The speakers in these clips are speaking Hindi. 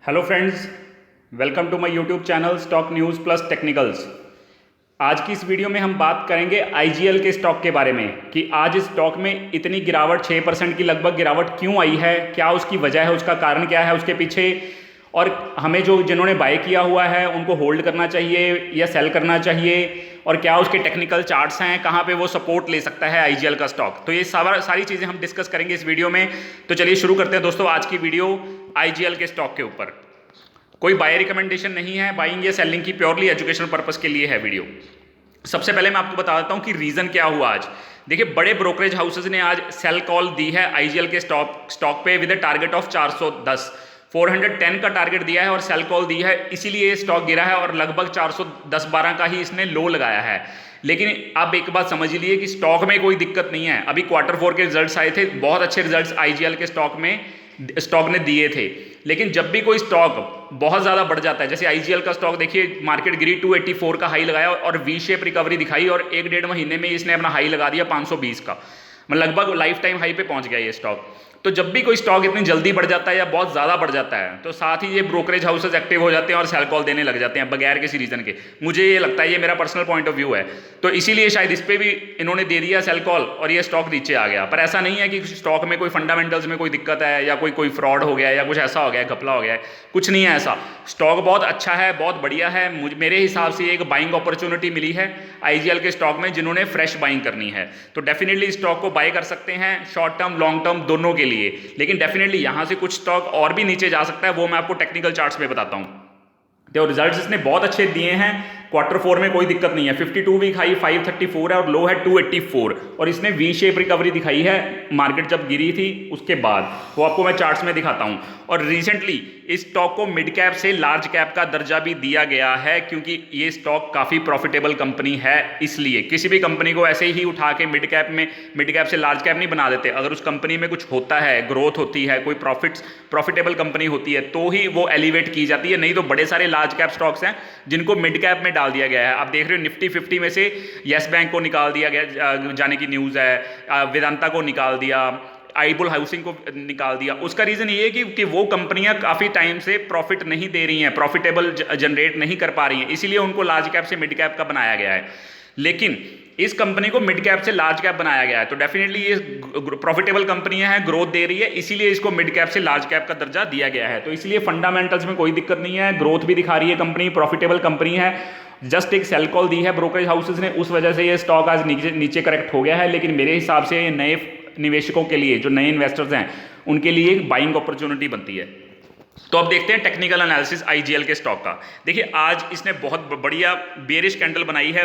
Hello friends, welcome to my YouTube channel stock news plus technicals. आज की इस वीडियो में हम बात करेंगे आईजीएल के स्टॉक के बारे में कि आज इस स्टॉक में इतनी गिरावट 6% की लगभग गिरावट क्यों आई है, क्या उसकी वजह है, उसका कारण क्या है उसके पीछे, और हमें जिन्होंने बाय किया हुआ है उनको होल्ड करना चाहिए या सेल करना चाहिए, और क्या उसके टेक्निकल चार्ट्स हैं, कहाँ पे वो सपोर्ट ले सकता है आईजीएल का स्टॉक। तो ये सारी चीज़ें हम डिस्कस करेंगे इस वीडियो में। तो चलिए शुरू करते हैं दोस्तों आज की वीडियो आईजीएल के स्टॉक के ऊपर। कोई बाय रिकमेंडेशन नहीं है, बाइंग या सेलिंग की प्योरली एजुकेशनल पर्पस के लिए है वीडियो। सबसे पहले मैं आपको बता देता हूं कि रीजन क्या हुआ आज। देखिए, बड़े ब्रोकरेज हाउसेज ने आज सेल कॉल दी है आईजीएल के स्टॉक पे विद टारगेट ऑफ 410 410 का टारगेट दिया है और सेल कॉल दी है, इसीलिए ये स्टॉक गिरा है और लगभग 410-12 का ही इसने लो लगाया है। लेकिन आप एक बात समझ लीजिए कि स्टॉक में कोई दिक्कत नहीं है। अभी Q4 के रिजल्ट्स आए थे, बहुत अच्छे रिजल्ट्स आईजीएल के स्टॉक ने दिए थे। लेकिन जब भी कोई स्टॉक बहुत ज़्यादा बढ़ जाता है, जैसे आईजीएल का स्टॉक देखिए, मार्केट गिरी 284 का हाई लगाया और वी शेप रिकवरी दिखाई और 1-1.5 महीने में इसने अपना हाई लगा दिया 520 का, मतलब लगभग लाइफ टाइम हाई पे पहुंच गया ये स्टॉक। तो जब भी कोई स्टॉक इतनी जल्दी बढ़ जाता है या बहुत ज़्यादा बढ़ जाता है तो साथ ही ये ब्रोकरेज हाउसेज एक्टिव हो जाते हैं और सेल कॉल देने लग जाते हैं बगैर किसी रीज़न के। मुझे ये लगता है, ये मेरा पर्सनल पॉइंट ऑफ व्यू है, तो इसीलिए शायद इस पर भी इन्होंने दे दिया सेल कॉल और ये स्टॉक नीचे आ गया। पर ऐसा नहीं है कि स्टॉक में कोई फंडामेंटल्स में कोई दिक्कत है या कोई फ्रॉड हो गया या कुछ ऐसा हो गया, घपला हो गया है, कुछ नहीं है ऐसा। स्टॉक बहुत अच्छा है, बहुत बढ़िया है। मेरे हिसाब से एक बाइंग अपॉर्चुनिटी मिली है आईजीएल के स्टॉक में जिन्होंने फ्रेश बाइंग करनी है, तो डेफिनेटली स्टॉक को बाय कर सकते हैं, शॉर्ट टर्म लॉन्ग टर्म दोनों के लिए। लेकिन डेफिनेटली यहां से कुछ स्टॉक और भी नीचे जा सकता है, वो मैं आपको टेक्निकल चार्ट्स में बताता हूं। तो रिजल्ट्स इसने बहुत अच्छे दिए हैं, Q4 में कोई दिक्कत नहीं है। 52 वीक हाई 534 है और लो है 284, और इसने वी शेप रिकवरी दिखाई है मार्केट जब गिरी थी उसके बाद, वो आपको मैं चार्ट्स में दिखाता हूं। और रिसेंटली इस स्टॉक को मिड कैप से लार्ज कैप का दर्जा भी दिया गया है क्योंकि ये स्टॉक काफ़ी प्रॉफिटेबल कंपनी है। इसलिए किसी भी कंपनी को ऐसे ही उठा के मिड कैप से लार्ज कैप नहीं बना देते। अगर उस कंपनी में कुछ होता है, ग्रोथ होती है, कोई प्रॉफिटेबल कंपनी होती है, तो ही वो एलिवेट की जाती है। नहीं तो बड़े सारे लार्ज कैप स्टॉक्स हैं जिनको मिड कैप में डाल दिया गया है। आप देख रहे हो निफ्टी 50 में से येस बैंक को निकाल दिया गया जाने की न्यूज़ है, वेदांता को निकाल दिया, आईबुल हाउसिंग को निकाल दिया। उसका रीज़न ये है कि वो कंपनियां काफ़ी टाइम से प्रॉफिट नहीं दे रही हैं, प्रॉफिटेबल जनरेट नहीं कर पा रही हैं, इसीलिए उनको लार्ज कैप से मिड कैप का बनाया गया है। लेकिन इस कंपनी को मिड कैप से लार्ज कैप बनाया गया है, तो डेफिनेटली ये प्रॉफिटेबल कंपनियां हैं, ग्रोथ दे रही है, इसीलिए इसको मिड कैप से लार्ज कैप का दर्जा दिया गया है। तो इसलिए फंडामेंटल्स में कोई दिक्कत नहीं है, ग्रोथ भी दिखा रही है कंपनी, प्रॉफिटेबल कंपनी है। जस्ट एक सेल कॉल दी है ब्रोकरेज हाउसेज ने, उस वजह से ये स्टॉक आज नीचे करेक्ट हो गया है। लेकिन मेरे हिसाब से नए निवेशकों के लिए, जो नए इन्वेस्टर्स हैं, उनके लिए एक बाइंग अपॉर्चुनिटी बनती है। तो अब देखते हैं टेक्निकल एनालिसिस आईजीएल के स्टॉक का। देखिए, आज इसने बहुत बढ़िया बेरिश कैंडल बनाई है,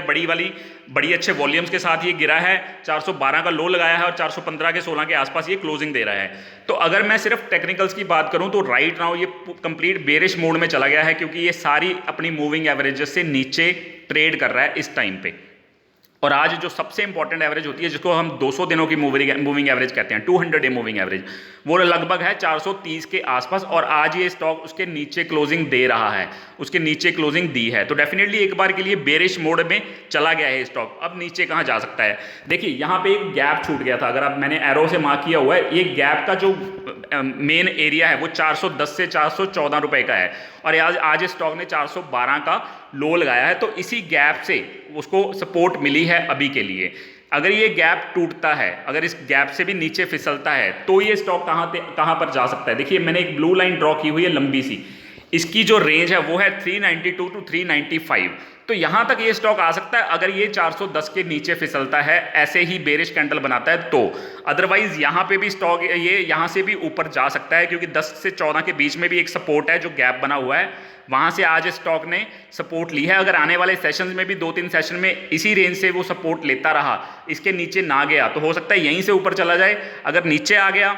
बड़ी अच्छे वॉल्यूम्स के साथ ये गिरा है, 412 का लो लगाया है और 415 के 16 के आसपास ये क्लोजिंग दे रहा है। तो अगर मैं सिर्फ टेक्निकल्स की बात करूं तो राइट नाउ ये कंप्लीट बेरिश मोड में चला गया है क्योंकि ये सारी अपनी मूविंग एवरेजेस से नीचे ट्रेड कर रहा है इस टाइम पे। और आज जो सबसे इंपॉर्टेंट एवरेज होती है, जिसको हम 200 दिनों की मूविंग एवरेज कहते हैं, 200 डे मूविंग एवरेज, वो लगभग है 430 के आसपास, और आज ये स्टॉक उसके नीचे क्लोजिंग दे रहा है, उसके नीचे क्लोजिंग दी है। तो डेफिनेटली एक बार के लिए बेरिश मोड में चला गया है स्टॉक। अब नीचे कहाँ जा सकता है? देखिए, यहाँ पे एक गैप छूट गया था, अगर मैंने एरो से मार्क किया हुआ है, ये गैप का जो मेन एरिया है वो 410 से 414 रुपए का है, और आज स्टॉक ने 412 का लो लगाया है। तो इसी गैप से उसको सपोर्ट मिली है अभी के लिए। अगर ये गैप टूटता है, अगर इस गैप से भी नीचे फिसलता है, तो ये स्टॉक कहां पर जा सकता है? देखिए, मैंने एक ब्लू लाइन ड्रॉ की हुई है लंबी सी, इसकी जो रेंज है वो है 392 टू 395। तो यहां तक ये स्टॉक आ सकता है अगर ये 410 के नीचे फिसलता है, ऐसे ही बेरिश कैंडल बनाता है तो। अदरवाइज यहां पे भी स्टॉक ये यहां से भी ऊपर जा सकता है क्योंकि 10 से 14 के बीच में भी एक सपोर्ट है जो गैप बना हुआ है, वहां से आज स्टॉक ने सपोर्ट ली है। अगर आने वाले सेशंस में भी 2-3 सेशन में इसी रेंज से वो सपोर्ट लेता रहा, इसके नीचे ना गया, तो हो सकता है यहीं से ऊपर चला जाए। अगर नीचे आ गया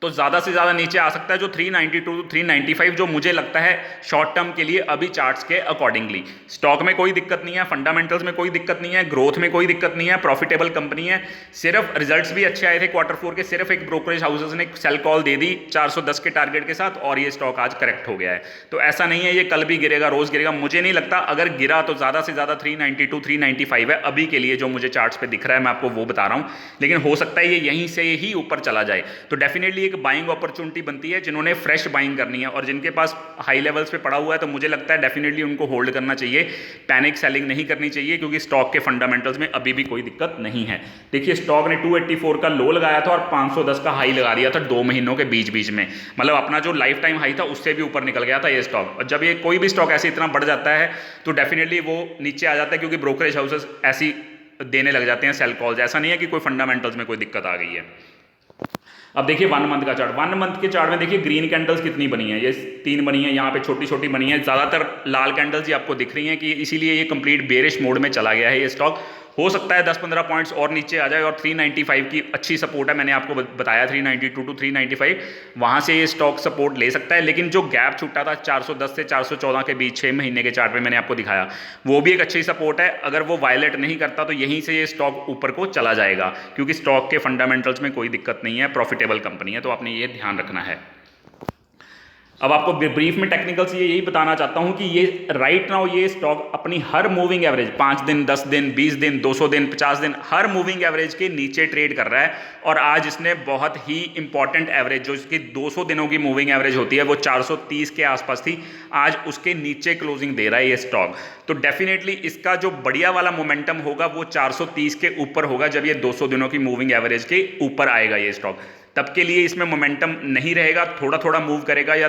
तो ज़्यादा से ज़्यादा नीचे आ सकता है जो 392 395, जो मुझे लगता है शॉर्ट टर्म के लिए अभी चार्ट्स के अकॉर्डिंगली। स्टॉक में कोई दिक्कत नहीं है, फंडामेंटल्स में कोई दिक्कत नहीं है, ग्रोथ में कोई दिक्कत नहीं है, प्रॉफिटेबल कंपनी है। सिर्फ रिजल्ट्स भी अच्छे आए थे Q4 के, सिर्फ एक ब्रोकरेज हाउसेज ने सेल कॉल दे दी 410 के टारगेट के साथ, और ये स्टॉक आज करेक्ट हो गया है। तो ऐसा नहीं है ये कल भी गिरेगा, रोज गिरेगा, मुझे नहीं लगता। अगर गिरा तो ज़्यादा से ज़्यादा 392 395 है अभी के लिए, जो मुझे चार्ट्स पे दिख रहा है, मैं आपको वो बता रहा हूँ। लेकिन हो सकता है ये यहीं से ही ऊपर चला जाए। तो डेफिनेटली एक बाइंग अपॉर्चुनिटी बनती है जिन्होंने फ्रेश बाइंग करनी है और जिनके पास हाई लेवल्स पे पड़ा हुआ है, तो मुझे लगता है डेफिनेटली उनको होल्ड करना चाहिए, पैनिक सेलिंग नहीं करनी चाहिए, क्योंकि स्टॉक के फंडामेंटल्स में अभी भी कोई दिक्कत नहीं है। देखिए स्टॉक ने 284 का लो लगाया था और 510 का हाई लगा दिया था 2 महीनों के बीच बीच में, मतलब अपना जो लाइफ टाइम हाई था उससे भी ऊपर निकल गया था ये स्टॉक। और जब ये कोई भी स्टॉक ऐसे इतना बढ़ जाता है तो डेफिनेटली वो नीचे आ जाता है, क्योंकि ब्रोकरेज हाउसेस ऐसी देने लग जाते हैं सेल कॉल्स। ऐसा नहीं है कि कोई फंडामेंटल्स में कोई दिक्कत आ गई है। अब देखिए 1 मंथ का चार्ट, 1 मंथ के चार्ट में देखिए ग्रीन कैंडल्स कितनी बनी है, ये 3 बनी है, यहाँ पे छोटी छोटी बनी है, ज़्यादातर लाल कैंडल्स ही आपको दिख रही हैं कि इसीलिए ये कंप्लीट बेरिश मोड में चला गया है ये स्टॉक। हो सकता है 10-15 पॉइंट्स और नीचे आ जाए और 395 की अच्छी सपोर्ट है, मैंने आपको बताया 392 टू 395, वहाँ से ये स्टॉक सपोर्ट ले सकता है। लेकिन जो गैप छूटा था 410 से 414 के बीच 6 महीने के चार्ट में मैंने आपको दिखाया, वो भी एक अच्छी सपोर्ट है। अगर वो वायलेट नहीं करता तो यहीं से ये स्टॉक ऊपर को चला जाएगा, क्योंकि स्टॉक के फंडामेंटल्स में कोई दिक्कत नहीं है, प्रॉफिटेबल कंपनी है, तो आपने ये ध्यान रखना है। अब आपको ब्रीफ में टेक्निकल्स ये यही बताना चाहता हूं कि ये राइट नाउ ये स्टॉक अपनी हर मूविंग एवरेज 5 दिन, 10 दिन, 20 दिन, 200 दिन, 50 दिन, हर मूविंग एवरेज के नीचे ट्रेड कर रहा है। और आज इसने बहुत ही इंपॉर्टेंट एवरेज, जो इसकी 200 दिनों की मूविंग एवरेज होती है, वो 430 के आसपास थी, आज उसके नीचे क्लोजिंग दे रहा है ये स्टॉक। तो डेफिनेटली इसका जो बढ़िया वाला मोमेंटम होगा वो 430 के ऊपर होगा, जब ये 200 दिनों की मूविंग एवरेज के ऊपर आएगा ये स्टॉक। तब के लिए इसमें मोमेंटम नहीं रहेगा, थोड़ा थोड़ा मूव करेगा या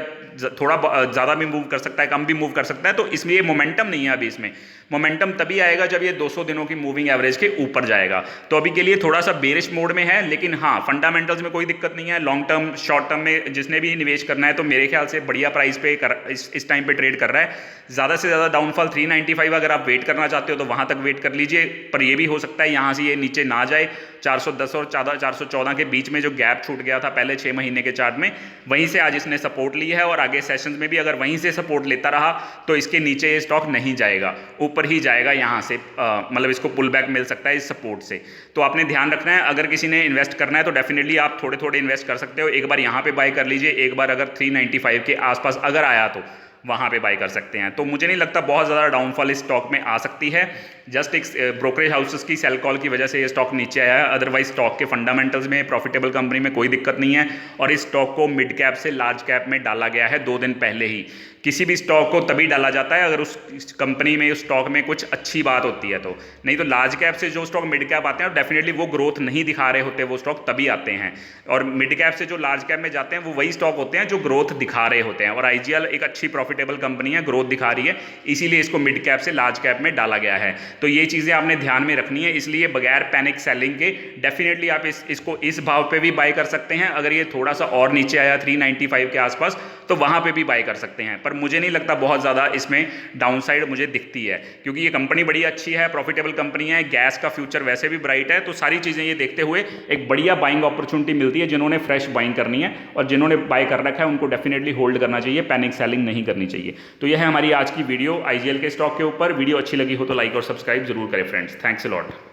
थोड़ा ज़्यादा भी मूव कर सकता है, कम भी मूव कर सकता है, तो इसमें ये मोमेंटम नहीं है। अभी इसमें मोमेंटम तभी आएगा जब ये 200 दिनों की मूविंग एवरेज के ऊपर जाएगा। तो अभी के लिए थोड़ा सा बेरिश मोड में है, लेकिन हाँ फंडामेंटल्स में कोई दिक्कत नहीं है। लॉन्ग टर्म शॉर्ट टर्म में जिसने भी निवेश करना है तो मेरे ख्याल से बढ़िया प्राइस पे इस टाइम पे ट्रेड कर रहा है। ज़्यादा से ज़्यादा डाउनफॉल 395, अगर आप वेट करना चाहते हो तो वहाँ तक वेट कर लीजिए, पर ये भी हो सकता है यहाँ से ये नीचे ना जाए। 410 और 414 के बीच में जो गैप छूट गया था पहले 6 महीने के चार्ट में, वहीं से आज इसने सपोर्ट ली है और आगे सेशंस में भी अगर वहीं से सपोर्ट लेता रहा तो इसके नीचे ये स्टॉक नहीं जाएगा, ऊपर ही जाएगा यहाँ से, मतलब इसको पुल बैक मिल सकता है इस सपोर्ट से। तो आपने ध्यान रखना है, अगर किसी ने इन्वेस्ट करना है तो डेफिनेटली आप थोड़े थोड़े इन्वेस्ट कर सकते हो। एक बार यहाँ पे बाय कर लीजिए, एक बार अगर 395 के आसपास अगर आया तो वहाँ पे बाय कर सकते हैं। तो मुझे नहीं लगता बहुत ज़्यादा डाउनफॉल इस स्टॉक में आ सकती है, जस्ट एक ब्रोकरेज हाउसेस की सेल कॉल की वजह से ये स्टॉक नीचे आया है। अदरवाइज स्टॉक के फंडामेंटल्स में प्रॉफिटेबल कंपनी में कोई दिक्कत नहीं है। और इस स्टॉक को मिड कैप से लार्ज कैप में डाला गया है 2 दिन पहले ही। किसी भी स्टॉक को तभी डाला जाता है अगर उस कंपनी में, उस स्टॉक में कुछ अच्छी बात होती है, तो नहीं तो लार्ज कैप से जो स्टॉक मिड कैप आते हैं डेफिनेटली वो ग्रोथ नहीं दिखा रहे होते, वो स्टॉक तभी आते हैं। और मिड कैप से जो लार्ज कैप में जाते हैं वो वही स्टॉक होते हैं जो ग्रोथ दिखा रहे होते हैं। और आईजीएल एक अच्छी प्रॉफिटेबल कंपनी है, ग्रोथ दिखा रही है, इसीलिए इसको मिड कैप से लार्ज कैप में डाला गया है। तो ये चीज़ें आपने ध्यान में रखनी है, इसलिए बगैर पैनिक सेलिंग के डेफिनेटली आप इसको इस भाव पे भी बाय कर सकते हैं। अगर ये थोड़ा सा और नीचे आया 395 के आसपास तो वहाँ पे भी बाय कर सकते हैं, पर मुझे नहीं लगता बहुत ज़्यादा इसमें डाउनसाइड मुझे दिखती है, क्योंकि ये कंपनी बड़ी अच्छी है, प्रॉफिटेबल कंपनी है, गैस का फ्यूचर वैसे भी ब्राइट है। तो सारी चीज़ें ये देखते हुए एक बढ़िया बाइंग अपॉर्चुनिटी मिलती है। जिन्होंने फ्रेश बाइंग करनी है और जिन्होंने बाय कर रखा है उनको डेफिनेटली होल्ड करना चाहिए, पैनिक सेलिंग नहीं करनी चाहिए। तो यह है हमारी आज की वीडियो आईजीएल के स्टॉक के ऊपर। वीडियो अच्छी लगी हो तो लाइक और सब्सक्राइब जरूर करें फ्रेंड्स। Thanks a lot.